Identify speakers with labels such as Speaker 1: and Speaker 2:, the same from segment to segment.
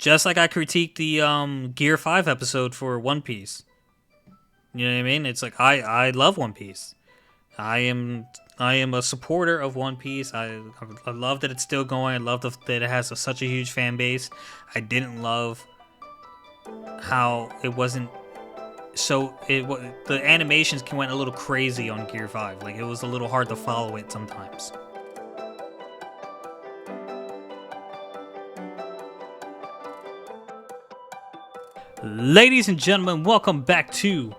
Speaker 1: Just like I critiqued the Gear 5 episode for One Piece. You know what I mean? It's like I love One Piece. I am I am a supporter of One Piece. I love that it's still going. I love that it has such a huge fan base. I didn't love how it wasn't the animations went a little crazy on Gear 5. Like it was a little hard to follow it sometimes. Ladies and gentlemen, welcome back to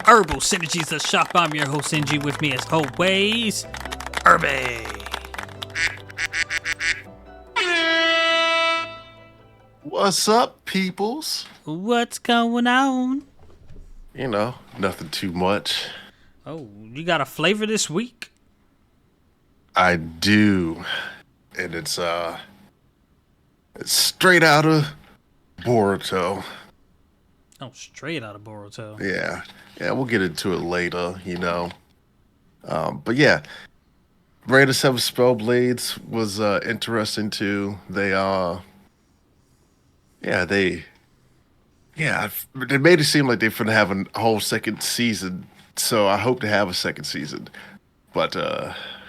Speaker 1: Irbal Sinergy, the shop. I'm your host Sinji. With me as always, Irbal.
Speaker 2: What's up, peoples?
Speaker 1: What's going on?
Speaker 2: Nothing too much.
Speaker 1: Oh, you got a flavor this week?
Speaker 2: I do. And it's straight out of Boruto.
Speaker 1: Oh, straight out of Boruto.
Speaker 2: Yeah. Yeah, we'll get into it later. But yeah, Raid of Seven Spellblades was interesting too. Yeah, they they made it seem like they're gonna have a whole second season. So I hope to have a second season. But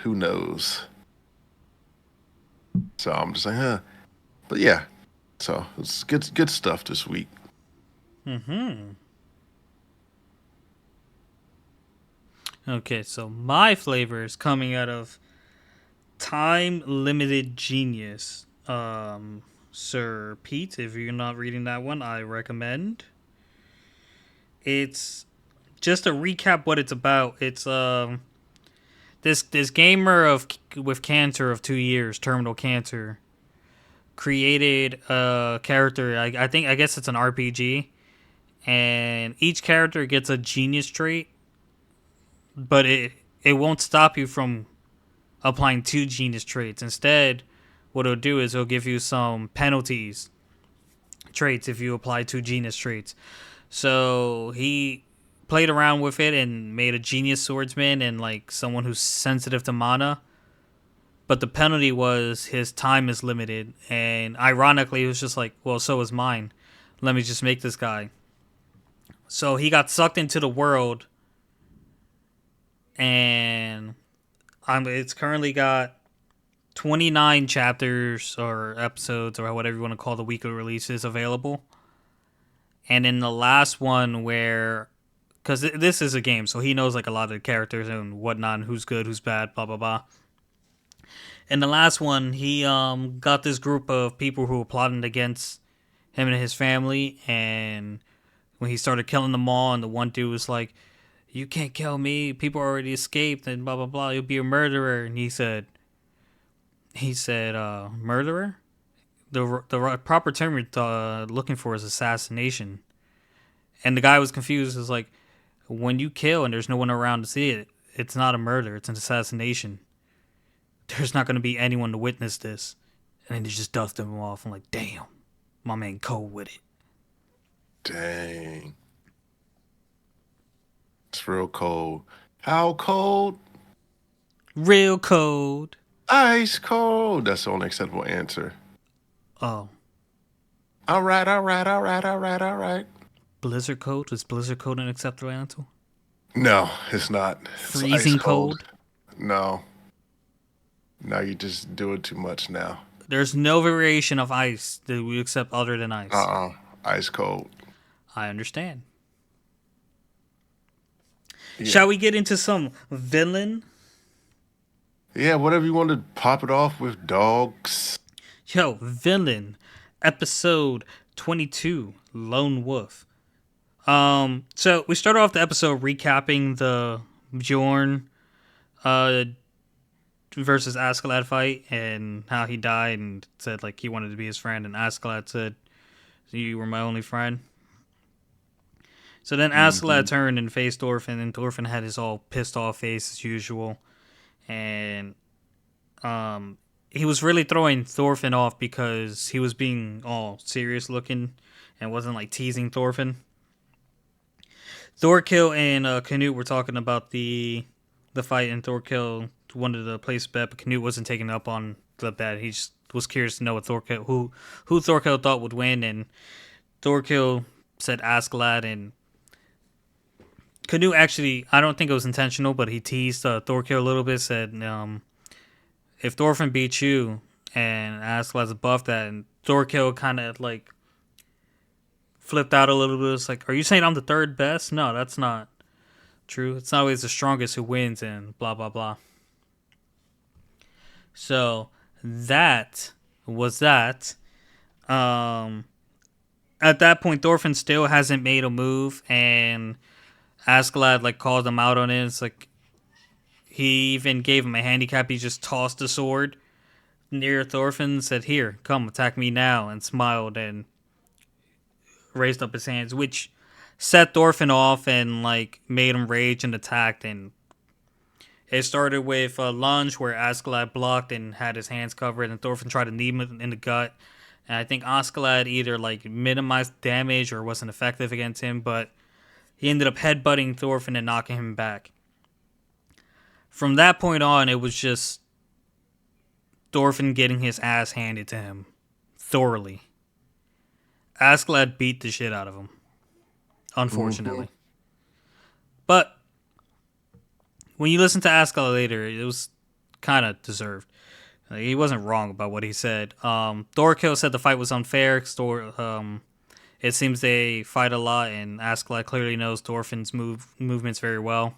Speaker 2: who knows? So I'm just like, huh. But yeah, so it's good stuff this week.
Speaker 1: Mm-hmm. Okay, so my flavor is coming out of Time Limited Genius. Sir Pete, if you're not reading that one, I recommend. It's just to recap what it's about. It's this gamer with cancer of 2 years, terminal cancer, created a character. I guess it's an RPG, and each character gets a genius trait, but it won't stop you from applying two genius traits. Instead, what it'll do is it'll give you some penalties traits if you apply two genius traits. So he played around with it and made a genius swordsman and like someone who's sensitive to mana. But the penalty was his time is limited, and ironically, it was just like, well, so is mine. Let me just make this guy. So he got sucked into the world, and it's currently got 29 chapters or episodes or whatever you want to call the weekly releases available. And in the last one, where because this is a game, so he knows like a lot of the characters and whatnot, and who's good, who's bad, blah blah blah. In the last one, he got this group of people who were plotting against him and his family, and when he started killing them all, and the one dude was like, "You can't kill me. People already escaped, and blah blah blah. You'll be a murderer." And he said, murderer. The proper term you're looking for is assassination. And the guy was confused. It was like, when you kill and there's no one around to see it, it's not a murder. It's an assassination. There's not going to be anyone to witness this. And then they just dust him off. I'm like, damn, my man cold with it.
Speaker 2: Dang. It's real cold. How cold?
Speaker 1: Real cold.
Speaker 2: Ice cold. That's the only acceptable answer.
Speaker 1: Oh,
Speaker 2: All right, all right, all right, all right, all right.
Speaker 1: blizzard cold? Was blizzard cold an acceptable answer?
Speaker 2: No, it's not. It's ice
Speaker 1: Freezing
Speaker 2: cold.
Speaker 1: cold?
Speaker 2: No. No, you're just doing too much now.
Speaker 1: There's no variation of ice that we accept other than ice.
Speaker 2: Ice cold.
Speaker 1: I understand.
Speaker 2: Yeah.
Speaker 1: Shall we get into some villain?
Speaker 2: Yeah, whatever you want to pop it off with, dogs.
Speaker 1: Yo, villain. Episode 22, Lone Wolf. So we started off the episode recapping the Bjorn versus Askeladd fight and how he died and said like he wanted to be his friend, and Askeladd said, "You were my only friend." So then Askeladd turned and faced Thorfinn, and Thorfinn had his all pissed off face as usual. And he was really throwing Thorfinn off because he was being all serious looking and wasn't like teasing Thorfinn. Thorkill and Canute were talking about the fight, and Thorkill wanted to place a bet, but Canute wasn't taking up on the bet. He just was curious to know what Thorkill who Thorkill thought would win, and Thorkill said Askeladd, and Canoe actually, I don't think it was intentional, but he teased Thorkill a little bit. Said, if Thorfinn beats you, and Askeladd's above that, and Thorkill kind of like flipped out a little bit. It's like, are you saying I'm the third best? No, that's not true. It's not always the strongest who wins, and blah blah blah. So that was that. Um, at that point, Thorfinn still hasn't made a move, and Askeladd like called him out on it. It's like he even gave him a handicap. He just tossed the sword near Thorfinn and said, "Here, come attack me now," and smiled and raised up his hands, which set Thorfinn off and like made him rage and attacked. And it started with a lunge where Askeladd blocked and had his hands covered, and Thorfinn tried to knee him in the gut. And I think Askeladd either like minimized damage or wasn't effective against him, but he ended up headbutting Thorfinn and knocking him back. From that point on, it was just Thorfinn getting his ass handed to him thoroughly. Askeladd beat the shit out of him, unfortunately. Mm-hmm. But when you listen to Askeladd later, it was kind of deserved. He wasn't wrong about what he said. Thorkill said the fight was unfair. It seems they fight a lot, and Askeladd clearly knows Thorfinn's movements very well.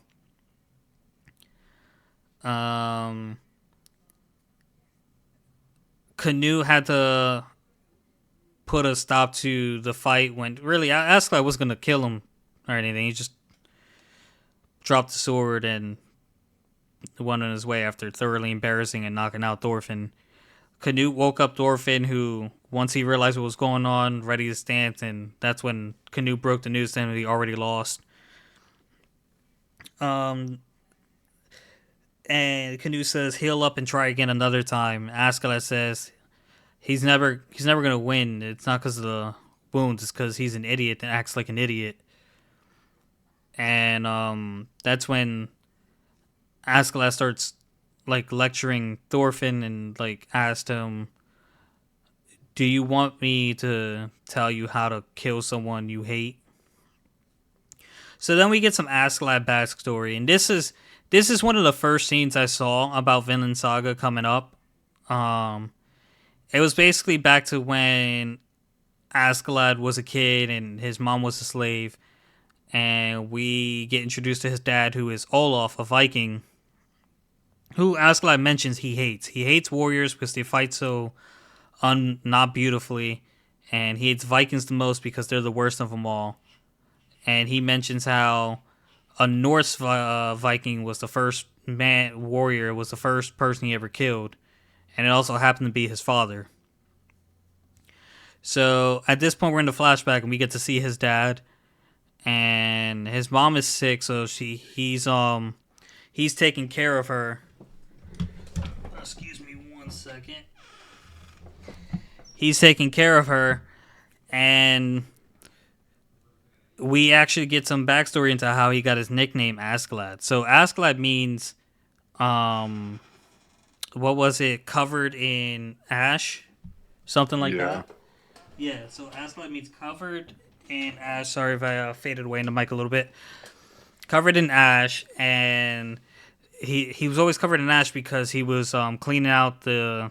Speaker 1: Canoe had to put a stop to the fight when really Askeladd was going to kill him or anything. He just dropped the sword and went on his way after thoroughly embarrassing and knocking out Thorfinn. Canute woke up Thorfinn, who, once he realized what was going on, ready to stand, and that's when Canute broke the news to him that he already lost. And Canute says, heal up and try again another time. Askeladd says, he's never going to win. It's not because of the wounds, it's because he's an idiot and acts like an idiot. And that's when Askeladd starts like lecturing Thorfinn and like asked him, do you want me to tell you how to kill someone you hate? So then we get some Askeladd backstory, and this is one of the first scenes I saw about Vinland Saga coming up. It was basically back to when Askeladd was a kid and his mom was a slave, and we get introduced to his dad, who is Olaf, a Viking, who Askeladd mentions he hates. He hates warriors because they fight so not beautifully, and he hates Vikings the most because they're the worst of them all. And he mentions how a Norse Viking was the first warrior, was the first person he ever killed, and it also happened to be his father. So at this point, we're in the flashback, and we get to see his dad, and his mom is sick, so he's taking care of her. Excuse me 1 second. He's taking care of her, and we actually get some backstory into how he got his nickname Askeladd. So Askeladd means, what was it? Covered in ash, something like that. Yeah. So Askeladd means covered in ash. Sorry if I faded away in the mic a little bit. Covered in ash, and he was always covered in ash because he was cleaning out the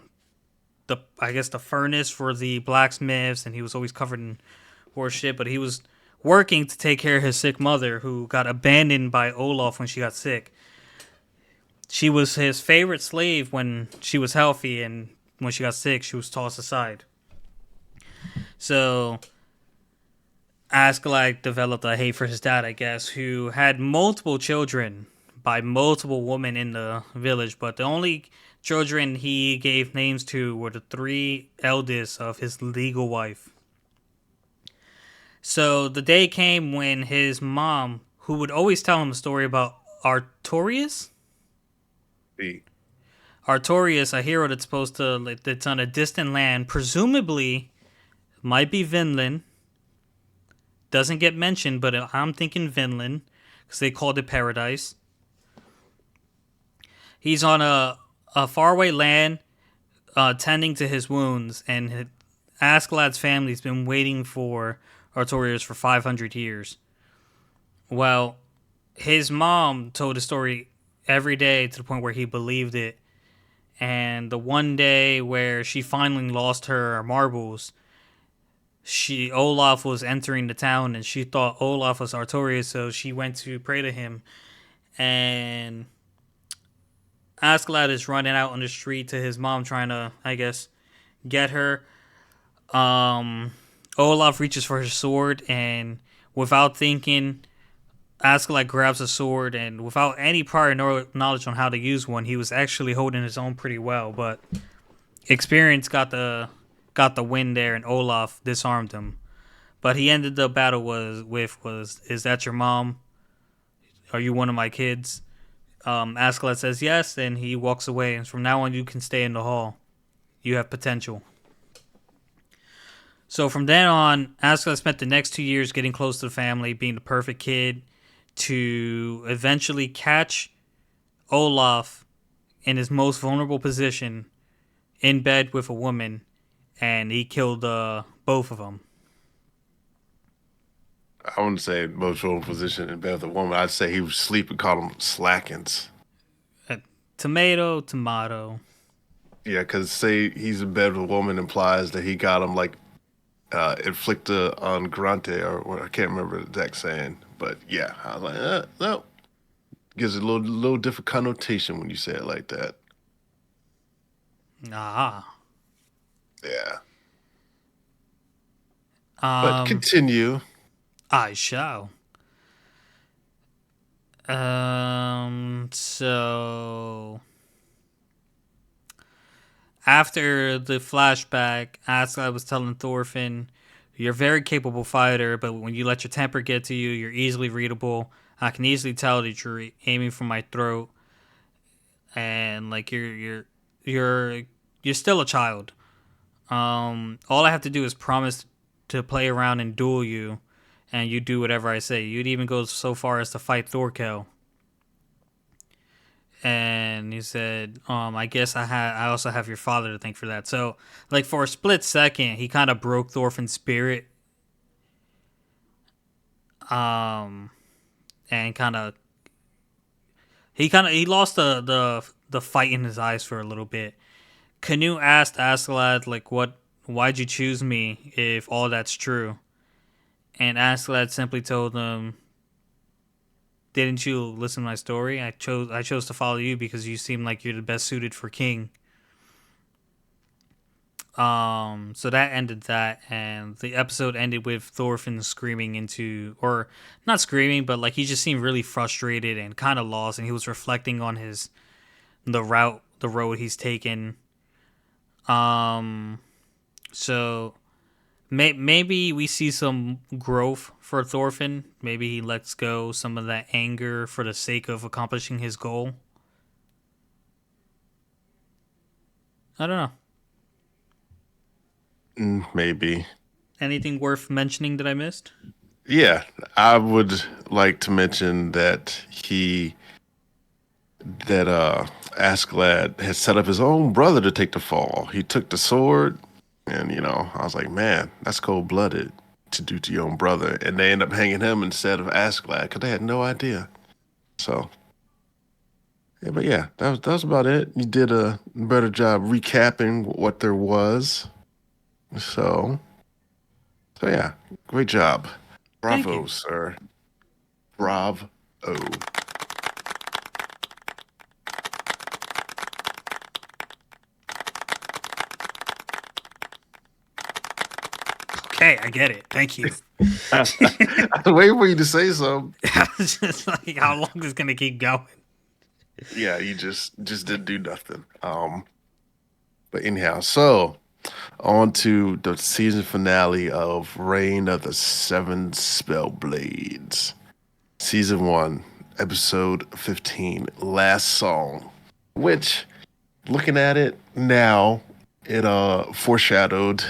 Speaker 1: furnace for the blacksmiths, and he was always covered in horse shit. But he was working to take care of his sick mother, who got abandoned by Olaf when she got sick. She was his favorite slave when she was healthy, and when she got sick, she was tossed aside. So Askeladd developed a hate for his dad, I guess, who had multiple children by multiple women in the village, but the only children he gave names to were the 3 eldest of his legal wife. So the day came when his mom, who would always tell him a story about Artorius? Artorius, a hero that's that's on a distant land, presumably might be Vinland. Doesn't get mentioned, but I'm thinking Vinland, because they called it paradise. He's on a faraway land tending to his wounds, and Askeladd's family's been waiting for Artorias for 500 years. Well, his mom told the story every day to the point where he believed it. And the one day where she finally lost her marbles, Olaf was entering the town, and she thought Olaf was Artorias, so she went to pray to him. And Askeladd is running out on the street to his mom, trying to, I guess, get her. Um, Olaf reaches for his sword, and without thinking, Askeladd grabs a sword, and without any prior knowledge on how to use one, he was actually holding his own pretty well. But experience got the win there, and Olaf disarmed him. But he ended the battle was, "Is that your mom? Are you one of my kids?" Askeladd says yes, and he walks away. And from now on, you can stay in the hall. You have potential. So from then on, Askeladd spent the next 2 years getting close to the family, being the perfect kid, to eventually catch Olaf in his most vulnerable position, in bed with a woman, and he killed both of them.
Speaker 2: I wouldn't say most vulnerable position in bed with a woman. I'd say he was sleeping, call him slackins.
Speaker 1: Tomato, tomato.
Speaker 2: Yeah, because say he's in bed with a woman implies that he got him like inflicta on grante or I can't remember the exact saying, but yeah, I was like, no, gives it a little different connotation when you say it like that.
Speaker 1: Ah.
Speaker 2: Yeah, but
Speaker 1: Um,
Speaker 2: continue.
Speaker 1: I shall. So after the flashback, Askeladd was telling Thorfinn, "You're a very capable fighter, but when you let your temper get to you, you're easily readable. I can easily tell that you're aiming for my throat, and like you're you're still a child. All I have to do is promise to play around and duel you, and you do whatever I say. You'd even go so far as to fight Thorkel." And he said, I guess I also have your father to thank for that. So, like, for a split second, he kind of broke Thorfinn's spirit, um, and he lost the fight in his eyes for a little bit. Canute asked Askeladd, like, why'd you choose me if all that's true? And Askeladd simply told him, "Didn't you listen to my story? I chose to follow you because you seem like you're the best suited for king." So that ended that, and the episode ended with Thorfinn screaming into, or not screaming, but like he just seemed really frustrated and kind of lost, and he was reflecting on the road he's taken. Um, so maybe we see some growth for Thorfinn. Maybe he lets go some of that anger for the sake of accomplishing his goal. I don't know.
Speaker 2: Maybe.
Speaker 1: Anything worth mentioning that I missed?
Speaker 2: Yeah, I would like to mention that Askeladd had set up his own brother to take the fall. He took the sword, and I was like, man, that's cold blooded to do to your own brother. And they end up hanging him instead of Askeladd because they had no idea. So yeah, but yeah, that was about it. You did a better job recapping what there was. So yeah, great job.
Speaker 1: Thank
Speaker 2: Bravo,
Speaker 1: you.
Speaker 2: sir. Bravo.
Speaker 1: Okay, I get it. Thank you.
Speaker 2: I was waiting for you to say something.
Speaker 1: I was just like, how long is this gonna keep going?
Speaker 2: Yeah, you just didn't do nothing. But anyhow, so on to the season finale of Reign of the Seven Spellblades. Season 1, episode 15, Last Song. Which, looking at it now, it foreshadowed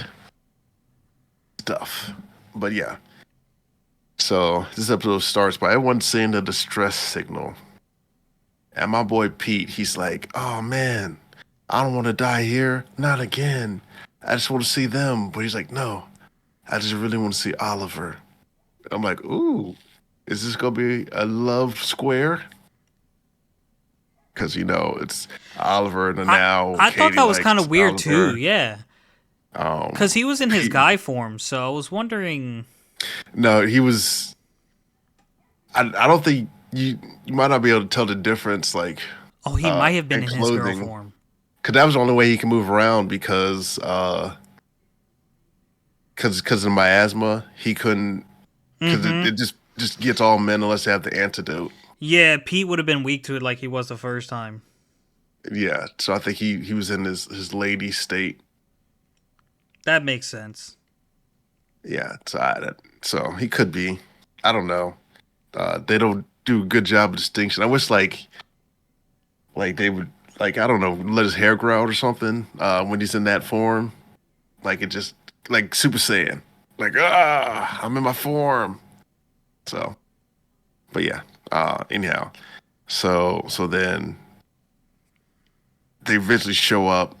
Speaker 2: stuff. But yeah. So this episode starts by everyone seeing the distress signal. And my boy Pete, he's like, "Oh man, I don't want to die here, not again. I just want to see them. But he's like, no, I just really want to see Oliver. I'm like, ooh, is this gonna be a love square? Because it's Oliver and
Speaker 1: I
Speaker 2: now
Speaker 1: I thought
Speaker 2: Katie
Speaker 1: that was kind of
Speaker 2: likes
Speaker 1: weird too.
Speaker 2: Oliver.
Speaker 1: Yeah, because he was in his
Speaker 2: Pete,
Speaker 1: guy form, so I was wondering.
Speaker 2: no, he was. I don't think you might not be able to tell the difference like
Speaker 1: Oh, he might have been
Speaker 2: in
Speaker 1: in his girl
Speaker 2: clothing
Speaker 1: form.
Speaker 2: because that was the only way he can move around because of miasma he couldn't because
Speaker 1: Mm-hmm.
Speaker 2: it just gets all men unless they have the antidote.
Speaker 1: Yeah, Pete would have been weak to it like he was the first time.
Speaker 2: Yeah, so I think he was in his lady state.
Speaker 1: That makes sense.
Speaker 2: Yeah, so he could be. I don't know. They don't do a good job of distinction. I wish like they would I don't know, let his hair grow out or something when he's in that form. Like it just like Super Saiyan. Like I'm in my form. So, but yeah. Anyhow, so then they eventually show up.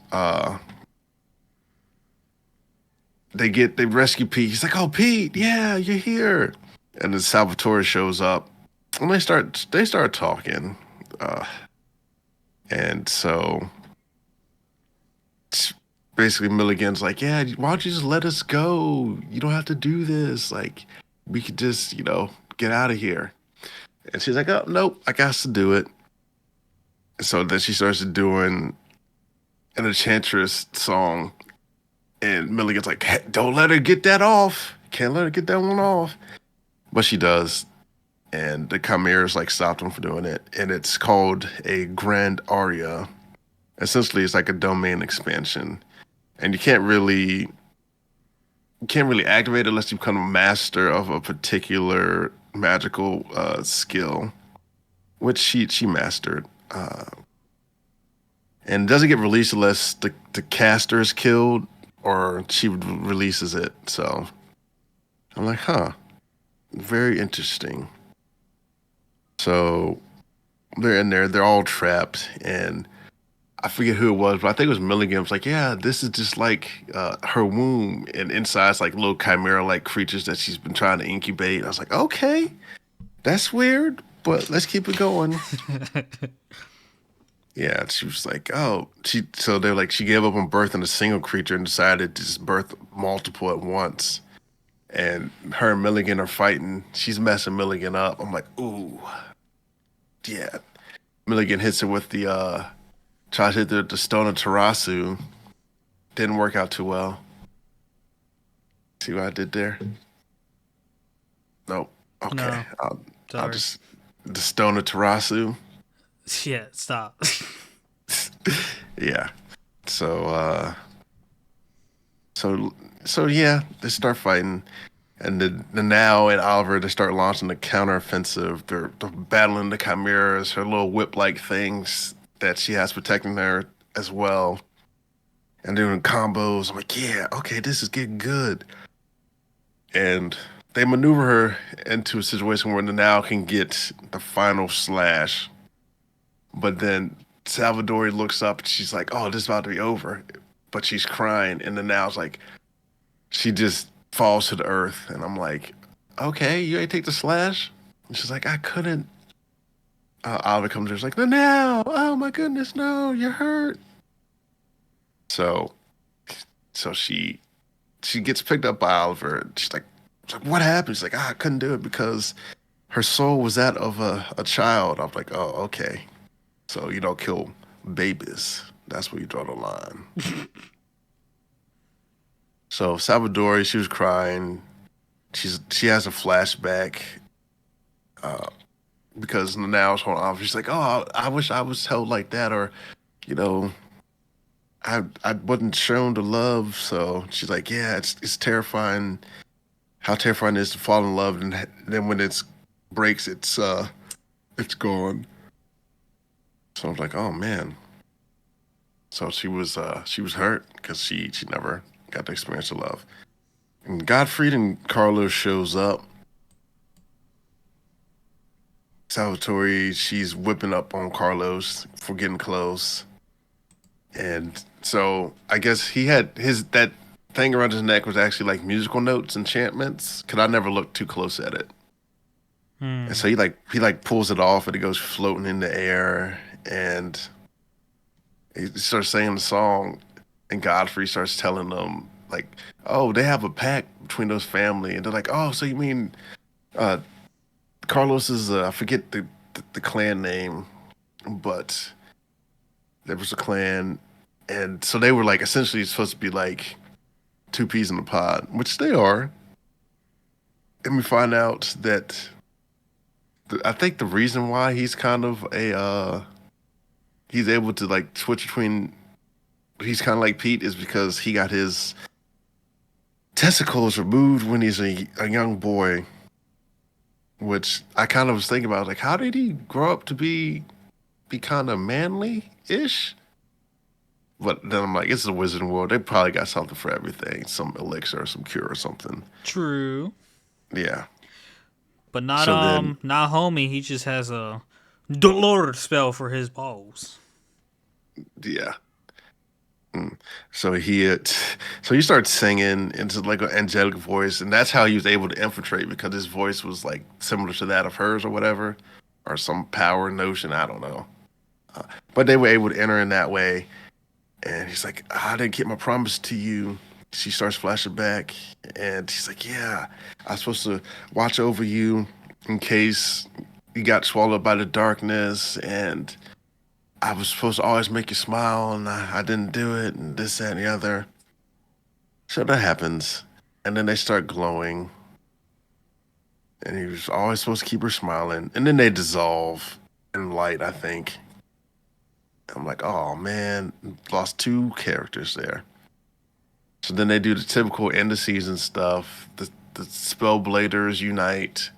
Speaker 2: They rescue Pete. He's like, "Oh, Pete, yeah, you're here." And then Salvatore shows up, and they start talking. Uh, and so basically Milligan's like, "Yeah, why don't you just let us go? You don't have to do this. Like, we could just, get out of here." And she's like, "Oh, nope, I got to do it." So then she starts doing an Enchantress song, and Milligan's like, "Hey, don't let her get that off. Can't let her get that one off." But she does, and the Chimeras like stopped them from doing it, and it's called a Grand Aria. Essentially, it's like a domain expansion, and you can't really activate it unless you become a master of a particular magical skill, which she mastered. And it doesn't get released unless the caster is killed or she releases it. So I'm like, huh, very interesting. So they're in there, they're all trapped, and I forget who it was, but I think it was Milligan. It was like, yeah, this is just like her womb, and inside's like little chimera-like creatures that she's been trying to incubate. I was like, okay, that's weird, but let's keep it going. Yeah, she was like, oh, so they're like, she gave up on birthing a single creature and decided to just birth multiple at once. And her and Milligan are fighting. She's messing Milligan up. I'm like, ooh, yeah. Milligan hits her with tries to hit the stone of Tarasu. Didn't work out too well. See what I did there? Nope. Okay.
Speaker 1: No,
Speaker 2: I'll
Speaker 1: sorry.
Speaker 2: just the stone of Tarasu.
Speaker 1: Yeah, stop.
Speaker 2: Yeah. So so so yeah, they start fighting. And the now and Oliver they start launching the counteroffensive. They're battling the chimeras, her little whip-like things that she has protecting her as well, and doing combos. I'm like, yeah, okay, this is getting good. And they maneuver her into a situation where the now can get the final slash. But then Salvador looks up and she's like, oh, this is about to be over. But she's crying, and the now's like, she just falls to the earth, and I'm like, okay, you ain't take the slash. And she's like, I couldn't. Oliver comes there, she's like, no, now, oh my goodness, no, you're hurt. So, so she gets picked up by Oliver. And she's like, what happened? She's like, I couldn't do it because her soul was that of a child. I'm like, oh, okay. So you don't kill babies. That's where you draw the line. So Salvador, she was crying. She has a flashback uh, because now it's holding off. She's like, "Oh, I wish I was held like that," or, you know, I wasn't shown to love. So she's like, "Yeah, it's terrifying. How terrifying it is to fall in love, and then when it breaks, it's gone." So I was like, "Oh man." So she was hurt because she never got to experience the love. And Gottfried and Carlos shows up. Salvatore, she's whipping up on Carlos for getting close. And so I guess he had his that thing around his neck was actually like musical notes, enchantments. Cause I never looked too close at it. And
Speaker 1: Hmm.
Speaker 2: so he like pulls it off and it goes floating in the air and he starts singing the song and Godfrey starts telling them like, oh, they have a pact between those family and they're like, oh, so you mean uh Carlos is I forget the clan name, but there was a clan and so they were like essentially supposed to be like two peas in a pod, which they are. And we find out that I think the reason why he's kind of a he's able to like switch between he's kind of like Pete is because he got his testicles removed when he's a young boy, which I kind of was thinking about like how did he grow up to be kind of manly ish? But then I'm like, it's a wizarding world. They probably got something for everything, some elixir, or some cure, or something.
Speaker 1: True,
Speaker 2: Yeah.
Speaker 1: but not
Speaker 2: So then,
Speaker 1: not homie. He just has a dolor spell for his balls.
Speaker 2: yeah. Mm. So so he starts singing into like an angelic voice, and that's how he was able to infiltrate because his voice was like similar to that of hers or whatever, or some power notion. I don't know. But they were able to enter in that way, and he's like, "I didn't keep my promise to you." She starts flashing back, and he's like, "Yeah, I was supposed to watch over you in case you got swallowed by the darkness, and I was supposed to always make you smile, and I didn't do it, and this, that, and the other." So that happens, and then they start glowing, and he was always supposed to keep her smiling, and then they dissolve in light. I think I'm like, oh man, lost two characters there. So then they do the typical end of season stuff. The Spellbladers unite.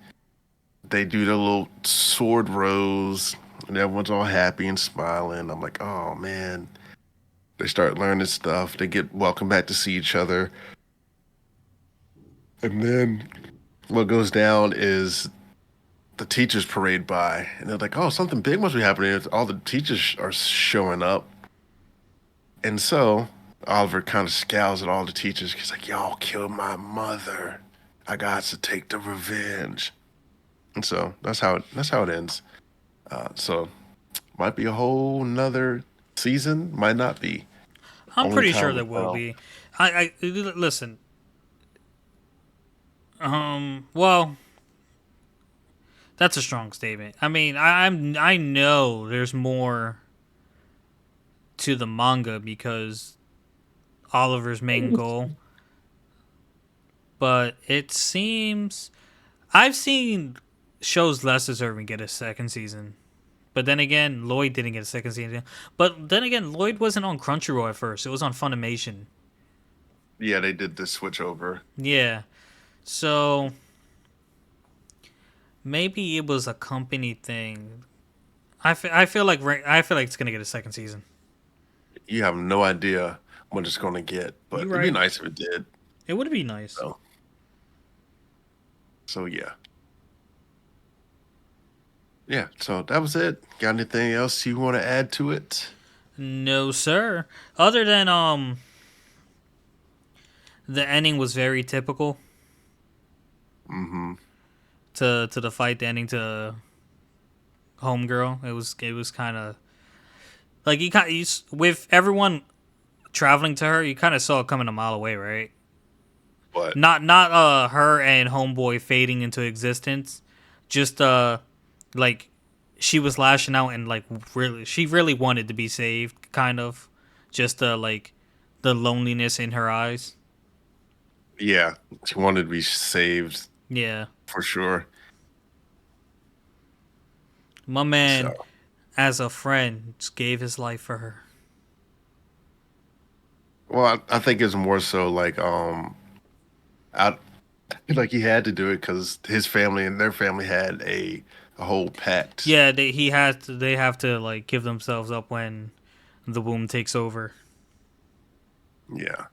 Speaker 2: They do the little sword rose, and everyone's all happy and smiling. I'm like, oh man. They start learning stuff. They get welcome back to see each other. And then what goes down is the teachers parade by, and they're like, "Oh, something big must be happening." All the teachers are showing up, and so Oliver kind of scowls at all the teachers. He's like, "Y'all killed my mother. I got to take the revenge." And so that's how it ends. So might be a whole nother season. Might not be.
Speaker 1: I'm
Speaker 2: Only
Speaker 1: pretty sure
Speaker 2: time will
Speaker 1: there will
Speaker 2: tell.
Speaker 1: be. I listen. Well, that's a strong statement. I mean, I know there's more to the manga because Oliver's main goal, but it seems I've seen shows less deserving get a second season. But then again, Lloyd didn't get a second season. But then again, Lloyd wasn't on Crunchyroll at first. It was on Funimation.
Speaker 2: Yeah, they did the switch over.
Speaker 1: Yeah. So maybe it was a company thing. I feel like it's gonna get a second season.
Speaker 2: You have no idea what it's going to get, but
Speaker 1: You
Speaker 2: it'd be
Speaker 1: right.
Speaker 2: nice if it did.
Speaker 1: It would be nice.
Speaker 2: So, so yeah. Yeah, so that was it. Got anything else you want to add to it?
Speaker 1: No, sir. Other than the ending was very typical
Speaker 2: Mm-hmm.
Speaker 1: to the fight. The ending to Homegirl. It was kind of like with everyone traveling to her. You kind of saw it coming a mile away, right?
Speaker 2: But
Speaker 1: Not her and Homeboy fading into existence. Just like she was lashing out and like really she really wanted to be saved, kind of. Just like the loneliness in her eyes.
Speaker 2: yeah, she wanted to be saved
Speaker 1: Yeah.
Speaker 2: for sure.
Speaker 1: My man,
Speaker 2: So,
Speaker 1: as a friend, just gave his life for her.
Speaker 2: well, I think it's more so like I like he had to do it because his family and their family had a whole pact.
Speaker 1: Yeah, they have to like give themselves up when the womb takes over.
Speaker 2: Yeah.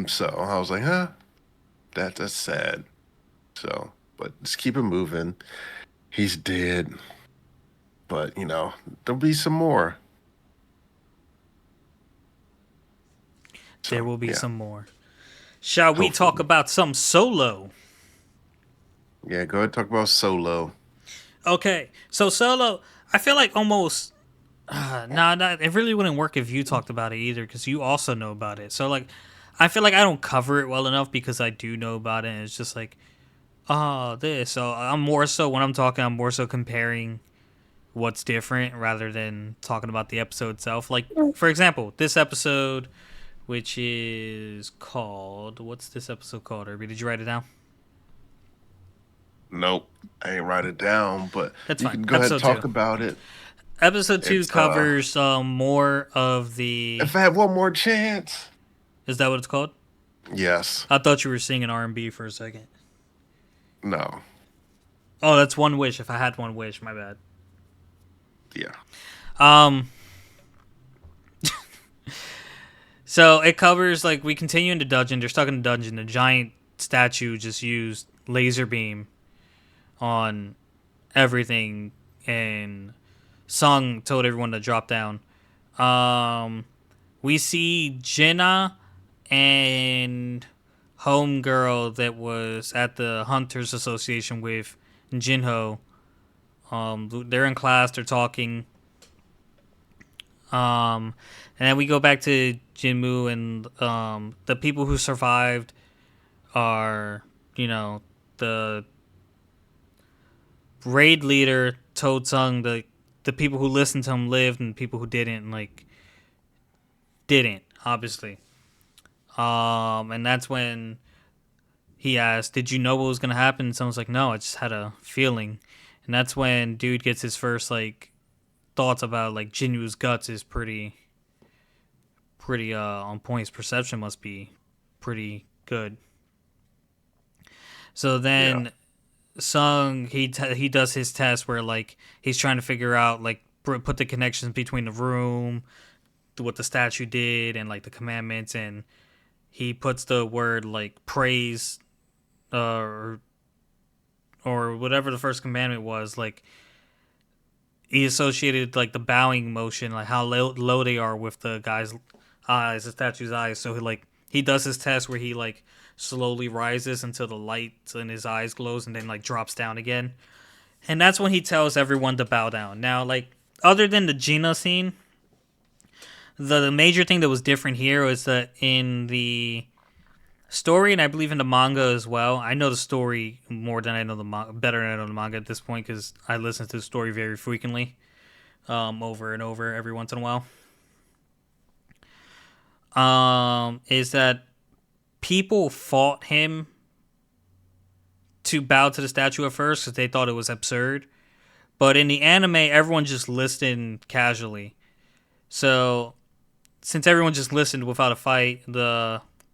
Speaker 2: So I was like, huh, that's sad. So, but just keep it moving. He's dead, but there'll be some more.
Speaker 1: There
Speaker 2: So
Speaker 1: will be
Speaker 2: yeah,
Speaker 1: some more. Shall we talk
Speaker 2: hopefully.
Speaker 1: about some Solo?
Speaker 2: Yeah, go ahead, talk about Solo.
Speaker 1: Okay, so Solo, I feel like almost nah, it really wouldn't work if you talked about it either, because you also know about it. So like, I feel like I don't cover it well enough because I do know about it. And it's just like, oh, this. So I'm more so when I'm talking, I'm more so comparing what's different rather than talking about the episode itself. Like, for example, this episode, which is called, what's this episode called? Irby, did you write it down?
Speaker 2: Nope, I ain't write it down, but
Speaker 1: That's
Speaker 2: you
Speaker 1: fine.
Speaker 2: can go ahead and
Speaker 1: Episode two.
Speaker 2: talk about it.
Speaker 1: Episode two
Speaker 2: It's
Speaker 1: covers more of the.
Speaker 2: if I had one more chance.
Speaker 1: Is that what it's called?
Speaker 2: Yes.
Speaker 1: I thought you were singing R&B for a second.
Speaker 2: No.
Speaker 1: Oh, that's One Wish. If I had one wish, my bad.
Speaker 2: Yeah.
Speaker 1: Um, so it covers like we continue in the dungeon. They're stuck in the dungeon. A giant statue just used laser beam on everything, and Sung told everyone to drop down. Um, we see Jinna and homegirl that was at the Hunters Association with Jinho. They're in class. They're talking. And then we go back to Jinmu, and the people who survived are, the raid leader told Sung the people who listened to him lived, and people who didn't, like, didn't, obviously. And that's when he asked, "Did you know what was gonna happen?" And someone's like, "No, I just had a feeling." And that's when dude gets his first like thoughts about like Jinwoo's guts is pretty on point. His perception must be pretty good. So
Speaker 2: Yeah.
Speaker 1: then Sung he does his test where like he's trying to figure out like put the connections between the room, what the statue did, and like the commandments, and he puts the word like praise or whatever the first commandment was, like he associated like the bowing motion, like how low they are with the guy's eyes, the statue's eyes. So he does his test where he like slowly rises until the light in his eyes glows and then like drops down again. And that's when he tells everyone to bow down. Now, like other than the Gina scene, the major thing that was different here was that in the story, and I believe in the manga as well. I know the story more than I know the better than I know the manga at this point because I listen to the story very frequently, over and over every once in a while. Is that people fought him to bow to the statue at first because they thought it was absurd, but in the anime, everyone just listened casually. So since everyone just listened without a fight,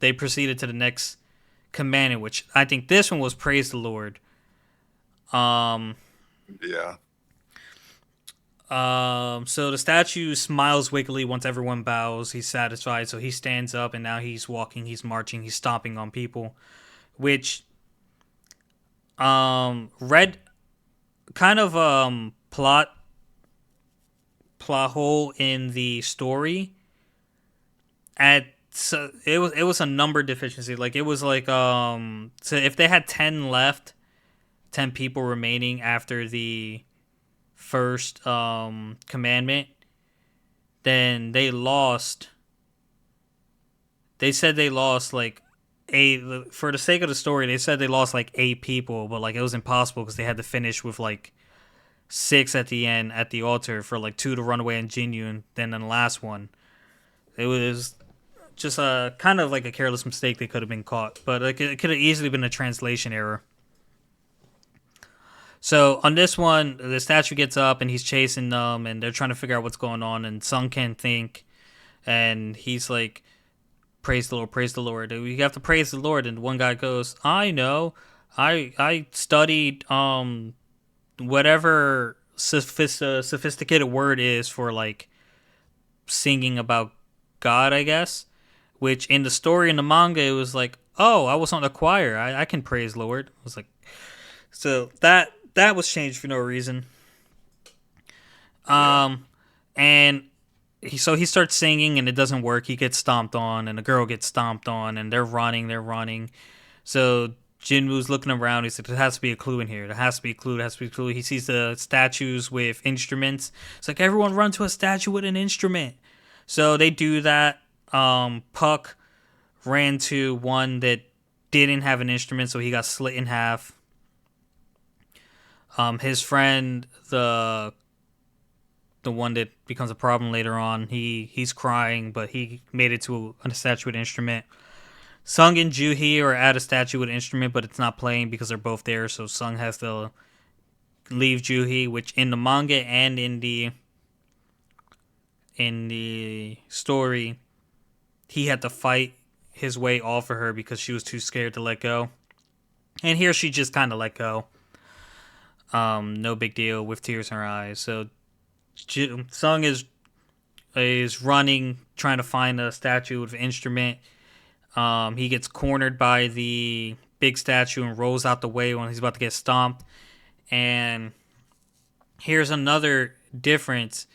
Speaker 1: they proceeded to the next commandment, which I think this one was praise the Lord. Um,
Speaker 2: Yeah.
Speaker 1: so the statue smiles wickedly once everyone bows. He's satisfied, so he stands up and now he's walking, he's marching, he's stomping on people, which red kind of plot hole in the story. At so it was a number deficiency. Like it was like so if they had 10 left, 10 people remaining after the first commandment, then they lost. They said they lost like eight. For the sake of the story, they said they lost like 8 people, but like it was impossible because they had to finish with like 6 at the end at the altar for like 2 to run away and Jinyu, and then the last one. It was just a kind of like a careless mistake. They could have been caught, but like it could have easily been a translation error. So on this one, the statue gets up and he's chasing them, and they're trying to figure out what's going on. And Sung can't think, and he's like, "Praise the Lord, praise the Lord." You have to praise the Lord. And one guy goes, "I know, I studied whatever sophisticated word is for like singing about God, I guess." Which in the story in the manga, it was like, "Oh, I was on the choir. I can praise Lord." I was like, so that was changed for no reason.
Speaker 2: Yeah.
Speaker 1: And he starts singing and it doesn't work. He gets stomped on, and the girl gets stomped on, and they're running. So Jinwoo's looking around. He said, "There has to be a clue in here. There has to be a clue. There has to be a clue." He sees the statues with instruments. It's like, everyone run to a statue with an instrument. So they do that. Puck ran to one that didn't have an instrument, so he got slit in half. His friend, the one that becomes a problem later on, he's crying, but he made it to a statue with an instrument. Sung and Juhee are at a statue with an instrument, but it's not playing because they're both there. So Sung has to leave Juhee, which in the manga and in the story, he had to fight his way off of her because she was too scared to let go. And here she just kind of let go. No big deal, with tears in her eyes. So Sung is running, trying to find a statue with an instrument. He gets cornered by the big statue and rolls out the way when he's about to get stomped. And here's another difference.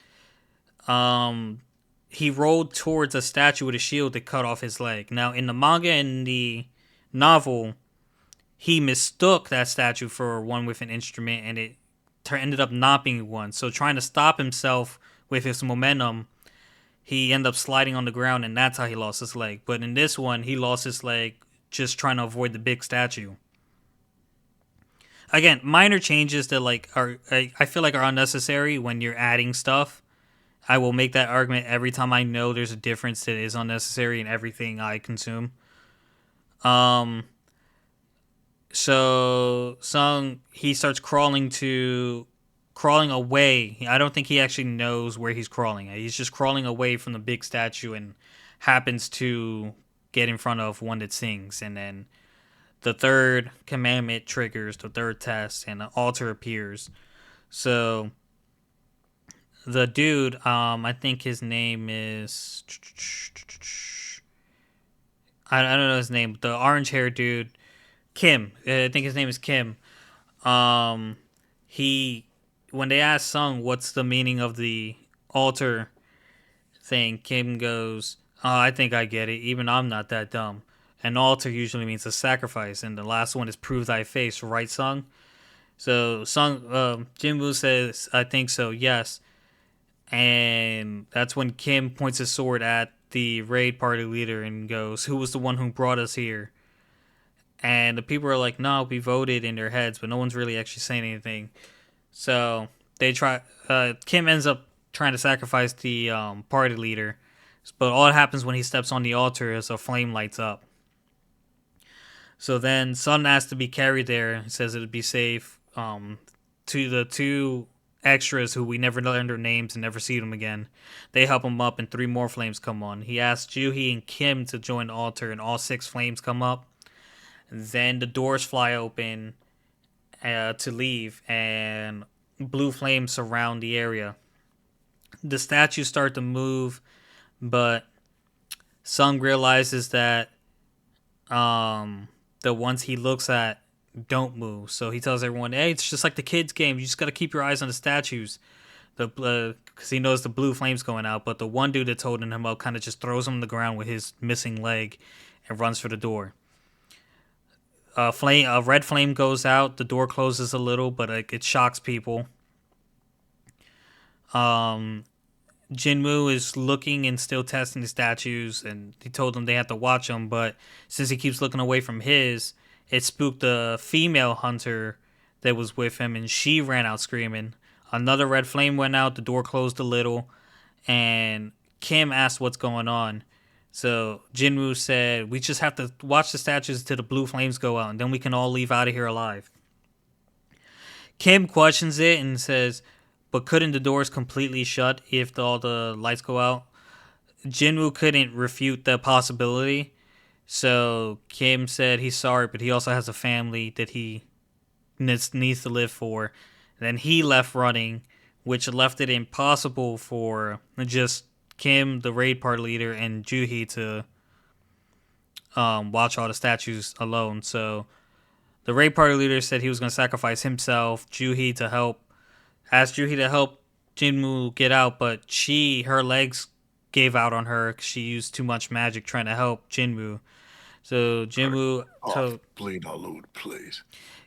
Speaker 1: He rolled towards a statue with a shield that cut off his leg. Now, in the manga and the novel, he mistook that statue for one with an instrument, and it ended up not being one. So, trying to stop himself with his momentum, he ended up sliding on the ground, and that's how he lost his leg. But in this one, he lost his leg just trying to avoid the big statue. Again, minor changes that I feel like are unnecessary when you're adding stuff. I will make that argument every time I know there's a difference that is unnecessary in everything I consume. Um, so Sung, he starts crawling away. I don't think he actually knows where he's crawling. He's just crawling away from the big statue and happens to get in front of one that sings. And then the third commandment triggers the third test, and an altar appears. So the dude, I think his name is, I don't know his name. The orange haired dude, Kim. I think his name is Kim. He When they ask Sung what's the meaning of the altar thing, Kim goes, "Oh, I think I get it. Even I'm not that dumb. An altar usually means a sacrifice, and the last one is prove thy face, right, Sung?" So Jinwoo says, "I think so, yes." And that's when Kim points his sword at the raid party leader and goes, "Who was the one who brought us here?" And the people are like, "No, we voted," in their heads, but no one's really actually saying anything. So they try. Kim ends up trying to sacrifice the party leader, but all that happens when he steps on the altar as a flame lights up. So then Sun asks to be carried there. He says it would be safe. To the two extras who we never learn their names and never see them again, they help him up, and three more flames come on. He asks Juhee and Kim to join the altar, and all six flames come up. Then the doors fly open to leave, and blue flames surround the area. The statues start to move, but Sung realizes that the ones he looks at don't move. So he tells everyone, "Hey, it's just like the kids' game. You just got to keep your eyes on the statues." Because he knows the blue flames going out, but the one dude that's holding him up kind of just throws him on the ground with his missing leg and runs for the door. A red flame goes out. The door closes a little, but it shocks people. Jinwoo is looking and still testing the statues, and he told them they have to watch them, but since he keeps looking away from his, it spooked the female hunter that was with him, and she ran out screaming. Another red flame went out, the door closed a little, and Kim asked what's going on. So Jinwoo said, "We just have to watch the statues until the blue flames go out, and then we can all leave out of here alive." Kim questions it and says, "But couldn't the doors completely shut if all the lights go out?" Jinwoo couldn't refute the possibility. So Kim said he's sorry, but he also has a family that he needs to live for. And then he left running, which left it impossible for just Kim, the raid party leader, and Juhee to watch all the statues alone. So the raid party leader said he was going to sacrifice himself, asked Juhee to help Jinwoo get out, but her legs gave out on her 'cause she used too much magic trying to help Jinwoo. So Jinwoo
Speaker 2: Off,
Speaker 1: told,
Speaker 2: bleed all over the place.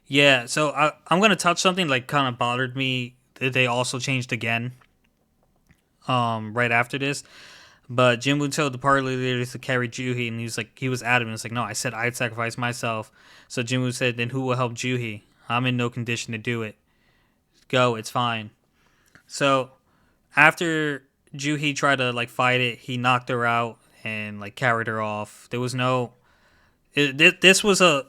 Speaker 1: yeah. So I'm gonna touch something like kind of bothered me that they also changed again. Right after this, but Jinwoo told the party leaders to carry Juhi, and he was adamant. It's like, no, I said I'd sacrifice myself. So Jinwoo said, then who will help Juhi? I'm in no condition to do it. Go, it's fine. So after Juhi tried to like fight it, he knocked her out and like carried her off. There was no. This was a.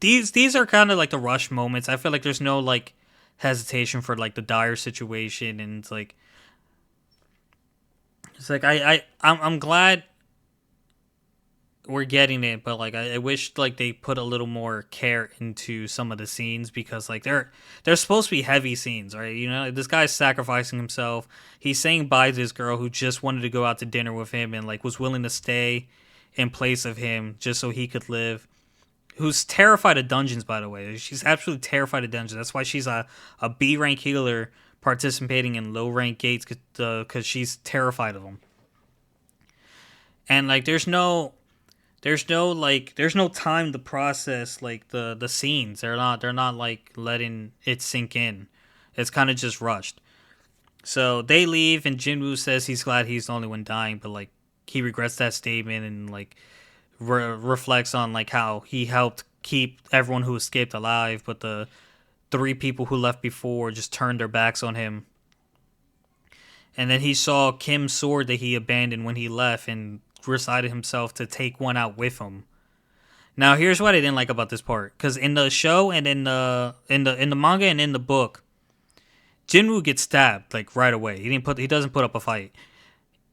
Speaker 1: These are kind of like the rush moments. I feel like there's no like hesitation for like the dire situation, and it's like I'm glad we're getting it, but like I wish like they put a little more care into some of the scenes because like they're supposed to be heavy scenes, right? You know, this guy's sacrificing himself. He's saying bye to this girl who just wanted to go out to dinner with him and like was willing to stay in place of him just so he could live. Who's terrified of dungeons, by the way. She's absolutely terrified of dungeons. That's why she's a B rank healer participating in low rank gates because she's terrified of them. And like there's no time to process like the scenes. They're not like letting it sink in. It's kind of just rushed. So they leave and Jinwoo says he's glad he's the only one dying, but like he regrets that statement and like reflects on like how he helped keep everyone who escaped alive, but the three people who left before just turned their backs on him. And then he saw Kim's sword that he abandoned when he left and decided himself to take one out with him. Now, here's what I didn't like about this part, because in the show and in the manga and in the book, Jinwoo gets stabbed like right away. He doesn't put up a fight.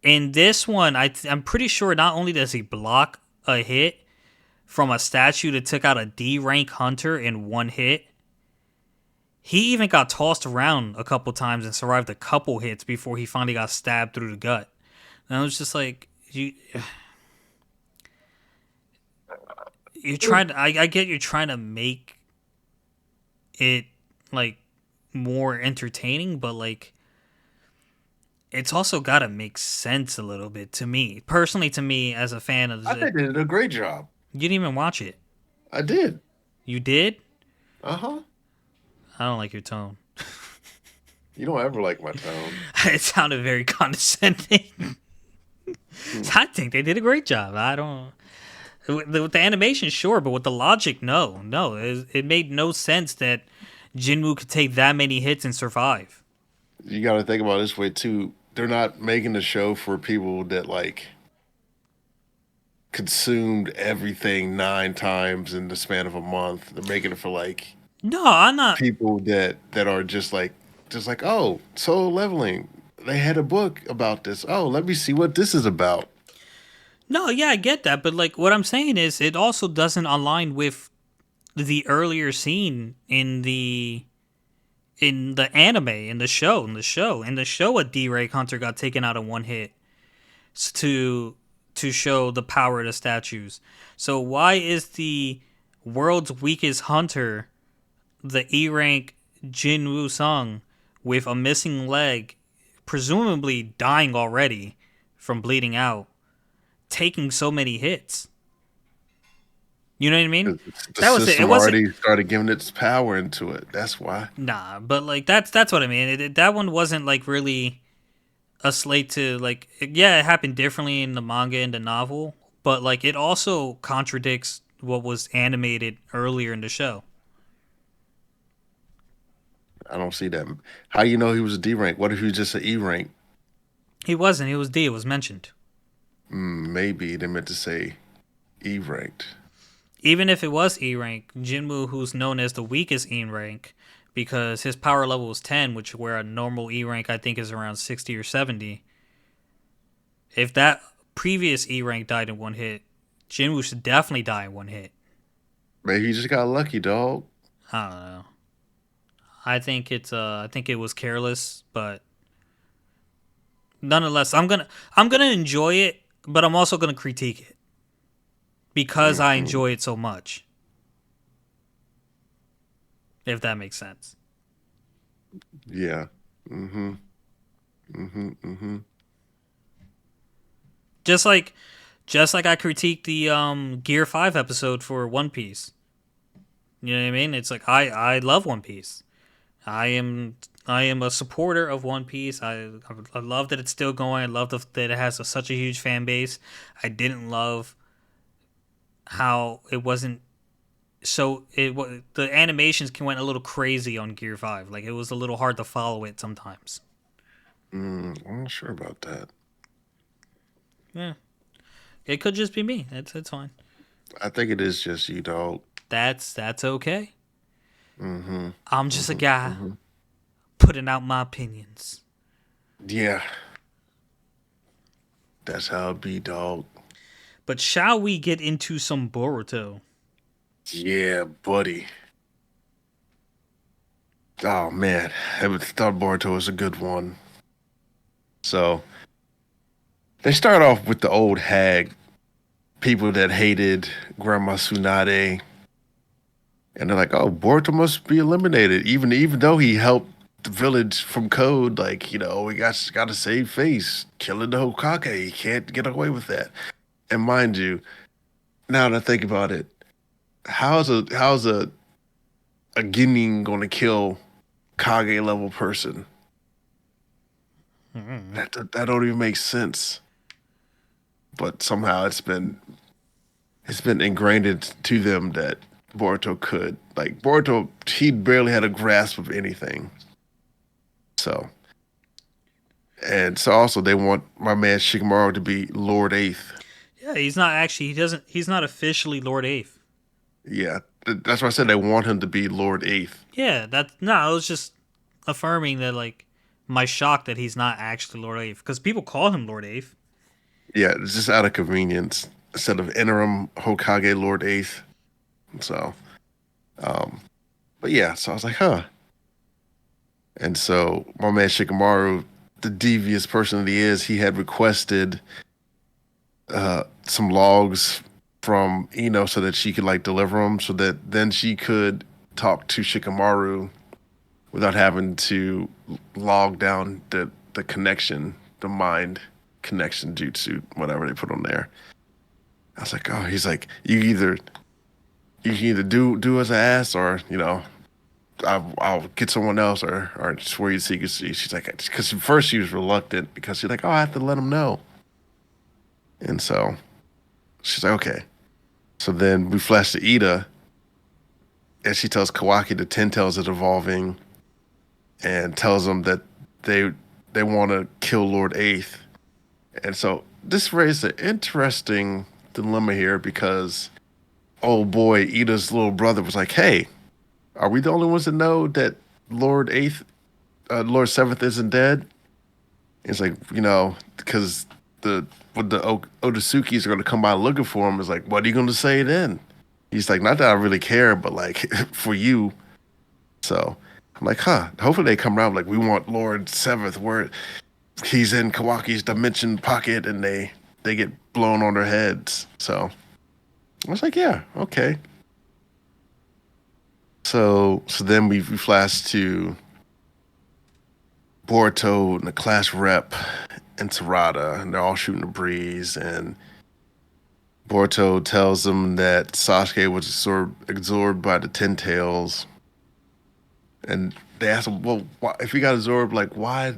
Speaker 1: In this one, I'm pretty sure not only does he block a hit from a statue that took out a D rank hunter in one hit, he even got tossed around a couple times and survived a couple hits before he finally got stabbed through the gut. And I was just like, you're trying to, I get you're trying to make it like more entertaining, but like it's also got to make sense a little bit to me personally. To me, as a fan of
Speaker 2: I
Speaker 1: the,
Speaker 2: think they did a great job.
Speaker 1: you didn't even watch it.
Speaker 2: I did.
Speaker 1: You did?
Speaker 2: Uh huh.
Speaker 1: I don't like your tone.
Speaker 2: You don't ever like my tone.
Speaker 1: It sounded very condescending.
Speaker 2: Hmm.
Speaker 1: I think they did a great job. I don't. With the animation, sure, but with the logic, no. It made no sense that Jinwoo could take that many hits and survive.
Speaker 2: You got to think about it this way too. They're not making the show for people that like consumed everything 9 times in the span of a month. They're making it for like
Speaker 1: No, I'm not.
Speaker 2: people that are just like oh, solo leveling. They had a book about this. Oh, let me see what this is about.
Speaker 1: No, yeah, I get that, but like what I'm saying is, it also doesn't align with the earlier scene in the anime in the show a D-Ray Hunter got taken out in one hit to show the power of the statues. So why is the world's weakest hunter the E rank Jin Woo Sung with a missing leg, presumably dying already from bleeding out, taking so many hits? You know what I mean?
Speaker 2: The
Speaker 1: That was it. It
Speaker 2: system
Speaker 1: wasn't.
Speaker 2: already started giving its power into it. That's why.
Speaker 1: Nah, but like that's what I mean. That one wasn't like really a slate to like. Yeah, it happened differently in the manga and the novel, but like it also contradicts what was animated earlier in the show.
Speaker 2: I don't see that. How you know he was a D rank? What if he was just an E rank?
Speaker 1: He wasn't. He was D. It was mentioned.
Speaker 2: Maybe they meant to say E ranked.
Speaker 1: Even if it was E rank, Jinwoo, who's known as the weakest E rank, because his power level is 10, which where a normal E rank I think is around 60 or 70. If that previous E rank died in one hit, Jinwoo should definitely die in one hit.
Speaker 2: Maybe he just got lucky, dog.
Speaker 1: I don't know. I think it was careless, but nonetheless, I'm gonna enjoy it, but I'm also gonna critique it because I
Speaker 2: Hmm.
Speaker 1: enjoy it so much. If that makes sense.
Speaker 2: Yeah. Mm-hmm. Mm-hmm. Mm-hmm.
Speaker 1: Just like I critiqued the Gear 5 episode for One Piece. You know what I mean? It's like I love One Piece. I am I am a supporter of One Piece. I love that it's still going. I love that it has such a huge fan base. I didn't love how it wasn't the animations went a little crazy on Gear 5. Like it was a little hard to follow it sometimes.
Speaker 2: I'm not sure about that.
Speaker 1: Yeah. It could just be me. It's fine.
Speaker 2: I think it is just you, dog.
Speaker 1: That's okay.
Speaker 2: Mm-hmm.
Speaker 1: I'm just a
Speaker 2: Mm-hmm.
Speaker 1: guy
Speaker 2: Mm-hmm.
Speaker 1: putting out my opinions.
Speaker 2: Yeah, that's how it be, dog.
Speaker 1: But shall we get into some Boruto?
Speaker 2: Yeah, buddy. Oh man, I thought Boruto was a good one. So they start off with the old hag, people that hated Grandma Tsunade, and they're like, "Oh, Boruto must be eliminated." Even though he helped the village from Code, like we got to save face, killing the Hokage. He can't get away with that. And mind you, now that I think about it, how's a Genin going to kill Kage level person? That don't even make sense. But somehow it's been ingrained to them that Boruto could. Like Boruto, he barely had a grasp of anything. So and so also they want my man Shikamaru to be Lord Eighth.
Speaker 1: Yeah, he's not actually. He doesn't. He's not officially Lord Eighth.
Speaker 2: Yeah, that's why I said they want him to be Lord Eighth.
Speaker 1: Yeah, that no. I was just affirming that like my shock that he's not actually Lord Eighth because people call him Lord Eighth.
Speaker 2: Yeah, it's just out of convenience instead of interim Hokage Lord Eighth. So, um, but yeah, so I was like, huh. And so my man Shikamaru, the devious person that he is, he had requested some logs from Ino so that she could like deliver them, so that then she could talk to Shikamaru without having to log down the connection, the mind connection jutsu, whatever they put on there. I was like, oh, he's like, you can either do as I asked, or I'll get someone else, or swear you secrecy. She's like, because at first she was reluctant because she's like, oh, I have to let him know, and so she's like, okay. So then we flash to Ida, and she tells Kawaki the Ten Tails is evolving, and tells them that they want to kill Lord Eighth, and so this raised an interesting dilemma here because oh boy, Ida's little brother was like, hey, are we the only ones that know that Lord Eighth, Lord Seventh isn't dead? It's like, because the Otsukis are going to come by looking for him. It's like, what are you going to say then? He's like, not that I really care, but like for you. So I'm like, huh. Hopefully they come around like we want Lord Seventh, where he's in Kawaki's dimension pocket, and they get blown on their heads. So I was like, yeah, okay. So then we flash to Boruto and the class rep and Sarada, and they're all shooting the breeze. And Boruto tells them that Sasuke was absorbed by the Ten Tails. And they ask him, well, why, if he got absorbed, like, why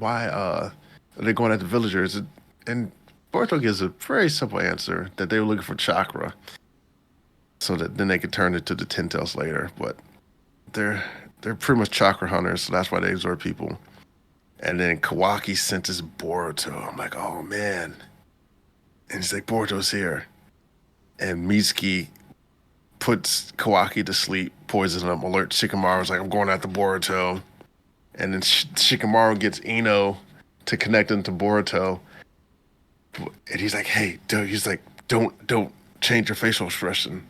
Speaker 2: are they going at the villagers? And Boruto gives a very simple answer that they were looking for chakra, so that then they could turn it to the Ten Tails later. But they're pretty much chakra hunters, so that's why they absorb people. And then Kawaki senses Boruto. I'm like, oh man. And he's like, Boruto's here. And Mitsuki puts Kawaki to sleep, poisons him, alerts Shikamaru's like, I'm going after Boruto. And then Shikamaru gets Ino to connect him to Boruto. And he's like, hey, dude, he's like, don't change your facial expression.